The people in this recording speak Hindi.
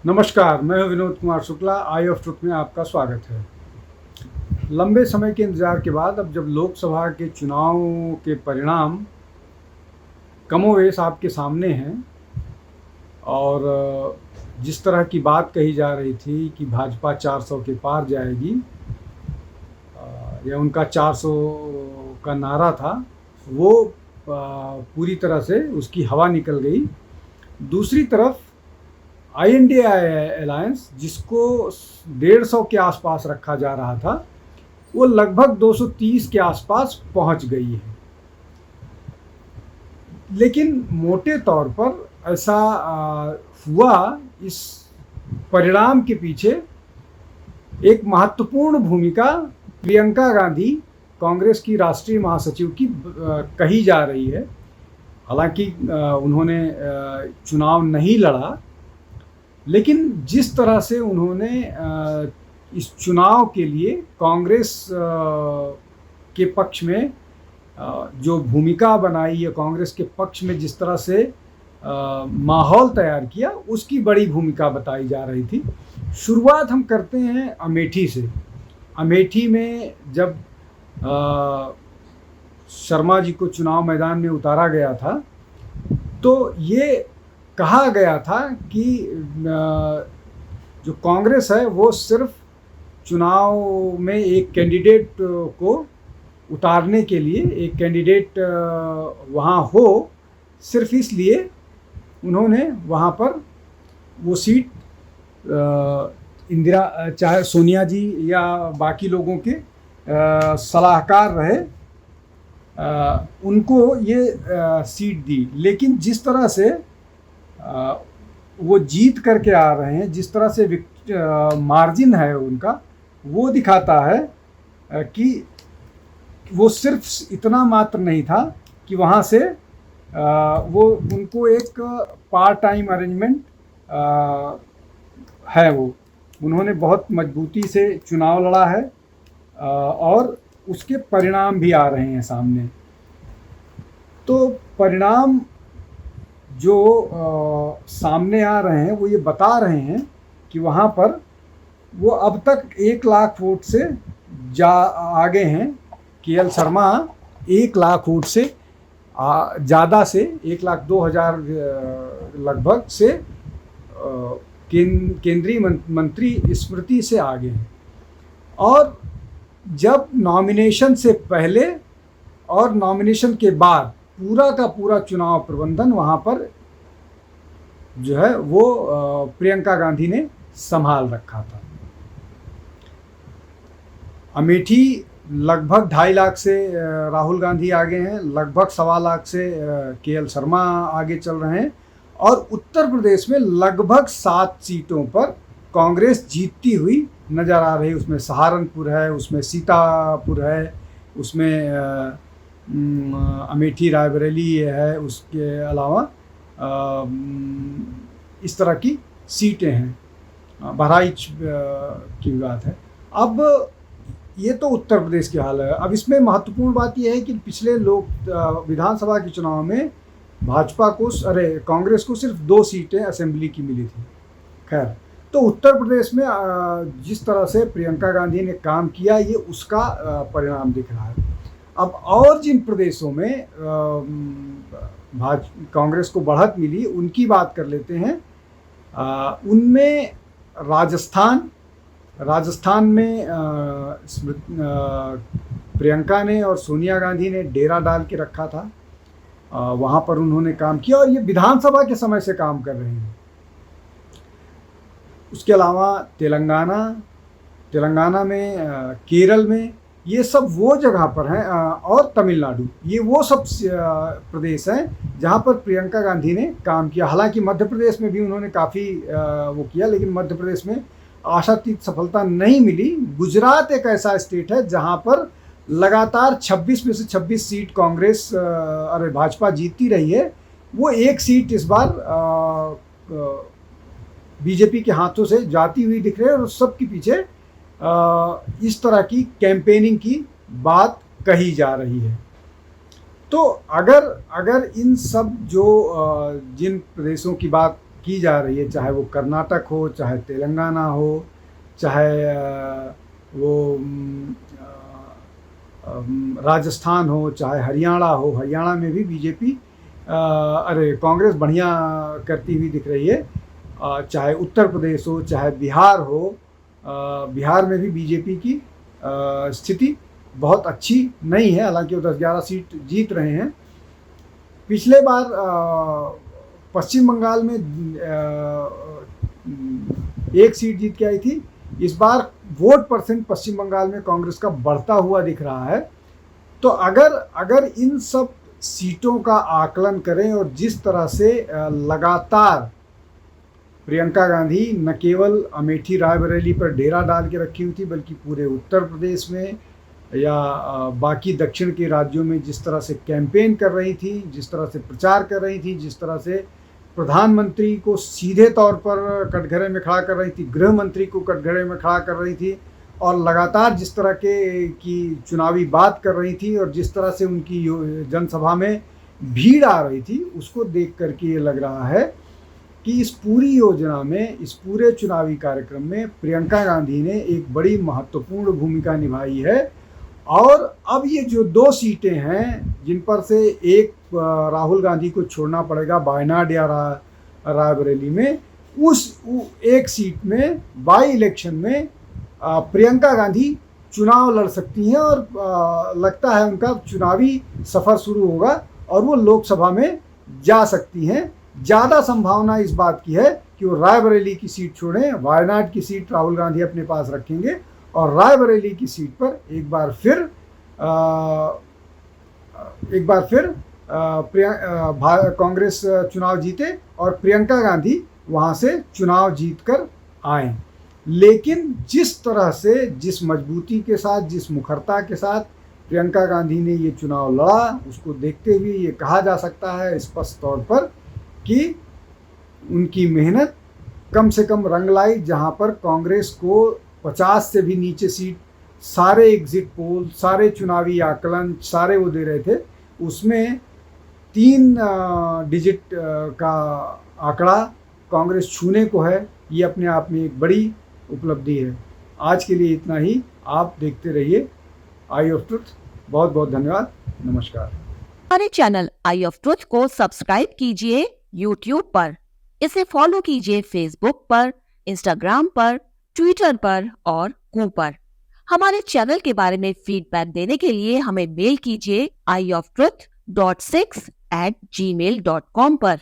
नमस्कार, मैं हूं विनोद कुमार शुक्ला। आई ऑफ ट्रुथ में आपका स्वागत है। लंबे समय के इंतज़ार के बाद अब जब लोकसभा के चुनाव के परिणाम कमोवेश आपके सामने हैं और जिस तरह की बात कही जा रही थी कि भाजपा 400 के पार जाएगी, या उनका 400 का नारा था, वो पूरी तरह से उसकी हवा निकल गई। दूसरी तरफ INDA अलायंस, जिसको 150 के आसपास रखा जा रहा था, वो लगभग 230 के आसपास पहुंच गई है। लेकिन मोटे तौर पर ऐसा हुआ। इस परिणाम के पीछे एक महत्वपूर्ण भूमिका प्रियंका गांधी, कांग्रेस की राष्ट्रीय महासचिव की कही जा रही है। हालांकि उन्होंने चुनाव नहीं लड़ा, लेकिन जिस तरह से उन्होंने इस चुनाव के लिए कांग्रेस के पक्ष में जो भूमिका बनाई या कांग्रेस के पक्ष में जिस तरह से माहौल तैयार किया, उसकी बड़ी भूमिका बताई जा रही थी। शुरुआत हम करते हैं अमेठी से। अमेठी में जब शर्मा जी को चुनाव मैदान में उतारा गया था, तो ये कहा गया था कि जो कांग्रेस है वो सिर्फ चुनाव में एक कैंडिडेट को उतारने के लिए, एक कैंडिडेट वहाँ हो, सिर्फ इसलिए उन्होंने वहाँ पर वो सीट इंदिरा, चाहे सोनिया जी या बाकी लोगों के सलाहकार रहे, उनको ये सीट दी। लेकिन जिस तरह से वो जीत करके आ रहे हैं, जिस तरह से मार्जिन है उनका, वो दिखाता है कि वो सिर्फ इतना मात्र नहीं था कि वहाँ से वो उनको एक पार्ट टाइम अरेंजमेंट है। वो उन्होंने बहुत मजबूती से चुनाव लड़ा है और उसके परिणाम भी आ रहे हैं सामने। तो परिणाम जो सामने आ रहे हैं वो ये बता रहे हैं कि वहाँ पर वो अब तक 1 लाख वोट से आगे हैं। KL शर्मा 1 लाख वोट से ज़्यादा से 1,02,000 लगभग से केंद्रीय मंत्री स्मृति से आगे हैं। और जब नॉमिनेशन से पहले और नॉमिनेशन के बाद पूरा का पूरा चुनाव प्रबंधन वहाँ पर जो है वो प्रियंका गांधी ने संभाल रखा था। अमेठी लगभग 2.5 लाख से राहुल गांधी आगे हैं, लगभग 1.25 लाख से KL शर्मा आगे चल रहे हैं। और उत्तर प्रदेश में लगभग 7 सीटों पर कांग्रेस जीतती हुई नज़र आ रही है। उसमें सहारनपुर है, उसमें सीतापुर है, उसमें अमेठी रायबरेली है, उसके अलावा इस तरह की सीटें हैं। बहराइच की बात है। अब ये तो उत्तर प्रदेश की हाल है। अब इसमें महत्वपूर्ण बात यह है कि पिछले विधानसभा के चुनाव में कांग्रेस को सिर्फ 2 सीटें असेंबली की मिली थी। खैर, तो उत्तर प्रदेश में जिस तरह से प्रियंका गांधी ने काम किया, ये उसका परिणाम दिख रहा है। अब और जिन प्रदेशों में कांग्रेस को बढ़त मिली, उनकी बात कर लेते हैं। उनमें राजस्थान में प्रियंका ने और सोनिया गांधी ने डेरा डाल के रखा था। वहाँ पर उन्होंने काम किया और ये विधानसभा के समय से काम कर रहे हैं। उसके अलावा तेलंगाना में, केरल में, ये सब वो जगह पर हैं, और तमिलनाडु, ये वो सब प्रदेश हैं जहाँ पर प्रियंका गांधी ने काम किया। हालांकि मध्य प्रदेश में भी उन्होंने काफ़ी वो किया, लेकिन मध्य प्रदेश में आशातीत सफलता नहीं मिली। गुजरात एक ऐसा स्टेट है जहाँ पर लगातार 26 में से 26 सीट कांग्रेस भाजपा जीतती रही है। वो एक सीट इस बार बीजेपी के हाथों से जाती हुई दिख रही है, और उस सब के पीछे इस तरह की कैंपेनिंग की बात कही जा रही है। तो अगर इन सब जो जिन प्रदेशों की बात की जा रही है, चाहे वो कर्नाटक हो, चाहे तेलंगाना हो, चाहे वो राजस्थान हो, चाहे हरियाणा हो। हरियाणा में भी बीजेपी अरे कांग्रेस बढ़िया करती हुई दिख रही है। चाहे उत्तर प्रदेश हो, चाहे बिहार हो, बिहार में भी बीजेपी की स्थिति बहुत अच्छी नहीं है, हालांकि वो 10-11 सीट जीत रहे हैं। पिछले बार पश्चिम बंगाल में एक सीट जीत के आई थी। इस बार वोट परसेंट पश्चिम बंगाल में कांग्रेस का बढ़ता हुआ दिख रहा है। तो अगर इन सब सीटों का आकलन करें और जिस तरह से लगातार प्रियंका गांधी न केवल अमेठी रायबरेली पर डेरा डाल के रखी हुई थी, बल्कि पूरे उत्तर प्रदेश में या बाकी दक्षिण के राज्यों में जिस तरह से कैंपेन कर रही थी, जिस तरह से प्रचार कर रही थी, जिस तरह से प्रधानमंत्री को सीधे तौर पर कटघरे में खड़ा कर रही थी, गृह मंत्री को कटघरे में खड़ा कर रही थी, और लगातार जिस तरह की चुनावी बात कर रही थी और जिस तरह से उनकी जनसभा में भीड़ आ रही थी, उसको देख करके ये लग रहा है कि इस पूरी योजना में, इस पूरे चुनावी कार्यक्रम में प्रियंका गांधी ने एक बड़ी महत्वपूर्ण भूमिका निभाई है। और अब ये जो 2 सीटें हैं जिन पर से एक राहुल गांधी को छोड़ना पड़ेगा वायनाड या रायबरेली में, उस एक सीट में बाई इलेक्शन में प्रियंका गांधी चुनाव लड़ सकती हैं और लगता है उनका चुनावी सफ़र शुरू होगा और वो लोकसभा में जा सकती हैं। ज़्यादा संभावना इस बात की है कि वो रायबरेली की सीट छोड़ें, वायनाड की सीट राहुल गांधी अपने पास रखेंगे और रायबरेली की सीट पर एक बार फिर कांग्रेस चुनाव जीते और प्रियंका गांधी वहाँ से चुनाव जीतकर आए। लेकिन जिस तरह से, जिस मजबूती के साथ, जिस मुखरता के साथ प्रियंका गांधी ने ये चुनाव लड़ा, उसको देखते हुए ये कहा जा सकता है स्पष्ट तौर पर कि उनकी मेहनत कम से कम रंग लाई। जहाँ पर कांग्रेस को 50 से भी नीचे सीट, सारे एग्जिट पोल, सारे चुनावी आकलन, सारे वो दे रहे थे, उसमें 3 डिजिट का आंकड़ा कांग्रेस छूने को है। ये अपने आप में एक बड़ी उपलब्धि है। आज के लिए इतना ही। आप देखते रहिए आई ऑफ ट्रुथ। बहुत बहुत धन्यवाद। नमस्कार। हमारे चैनल आई ऑफ ट्रुथ को सब्सक्राइब कीजिए YouTube पर, इसे फॉलो कीजिए Facebook पर, Instagram पर, Twitter पर और Google पर। हमारे चैनल के बारे में फीडबैक देने के लिए हमें मेल कीजिए ioftruth.6@gmail.com पर।